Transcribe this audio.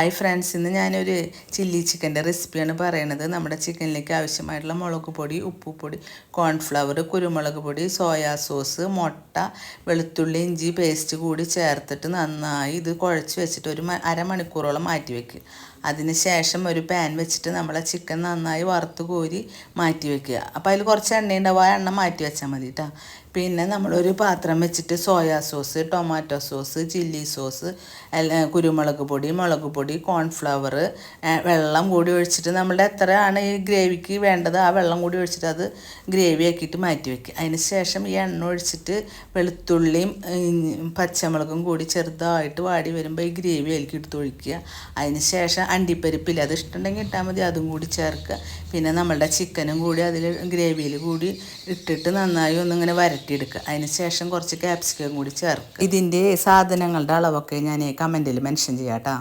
Hi friends, ഇന്ന് ഞാനൊരു chilli ചിക്കൻ്റെ റെസിപ്പിയാണ് പറയണത്. നമ്മുടെ ചിക്കനിലേക്ക് ആവശ്യമായിട്ടുള്ള മുളക് പൊടി, ഉപ്പുപൊടി, കോൺഫ്ലവർ, കുരുമുളക് പൊടി, സോയാ സോസ്, മുട്ട, വെളുത്തുള്ളി, ഇഞ്ചി പേസ്റ്റ് കൂടി ചേർത്തിട്ട് നന്നായി ഇത് കുഴച്ച് വെച്ചിട്ട് ഒരു അരമണിക്കൂറോളം മാറ്റി വയ്ക്കുക. അതിന് ശേഷം ഒരു പാൻ വെച്ചിട്ട് നമ്മളെ ചിക്കൻ നന്നായി വറുത്ത് കോരി മാറ്റി വയ്ക്കുക. അപ്പോൾ അതിൽ കുറച്ച് എണ്ണ ഉണ്ടാവും, ആ എണ്ണ മാറ്റി വെച്ചാൽ മതി കേട്ടോ. പിന്നെ നമ്മളൊരു പാത്രം വെച്ചിട്ട് soya sauce, tomato sauce, chilli sauce, കുരുമുളക് പൊടി, മുളക് പൊടി, കോൺഫ്ലവർ, വെള്ളം കൂടി ഒഴിച്ചിട്ട് നമ്മളുടെ എത്രയാണ് ഈ ഗ്രേവിക്ക് വേണ്ടത് ആ വെള്ളം കൂടി ഒഴിച്ചിട്ട് അത് ഗ്രേവി ആക്കിയിട്ട് മാറ്റി വയ്ക്കുക. അതിന് ശേഷം ഈ എണ്ണ ഒഴിച്ചിട്ട് വെളുത്തുള്ളിയും പച്ചമുളകും കൂടി ചെറുതായിട്ട് വാടി വരുമ്പോൾ ഈ ഗ്രേവി അതിലേക്ക് എടുത്ത് ഒഴിക്കുക. അതിന് ശേഷം അണ്ടിപ്പരിപ്പില്ല, അത് ഇഷ്ടമുണ്ടെങ്കിൽ ഇട്ടാൽ മതി, അതും കൂടി ചേർക്കുക. പിന്നെ നമ്മളുടെ ചിക്കനും കൂടി അതിൽ ഗ്രേവിയിൽ കൂടി ഇട്ടിട്ട് നന്നായി ഒന്നിങ്ങനെ വരട്ടിയെടുക്കുക. അതിന് ശേഷം കുറച്ച് ക്യാപ്സിക്കം കൂടി ചേർക്കുക. ഇതിൻ്റെ സാധനങ്ങളുടെ അളവൊക്കെ ഞാൻ കമൻറ്റിൽ മെൻഷൻ ചെയ്യാം കേട്ടോ.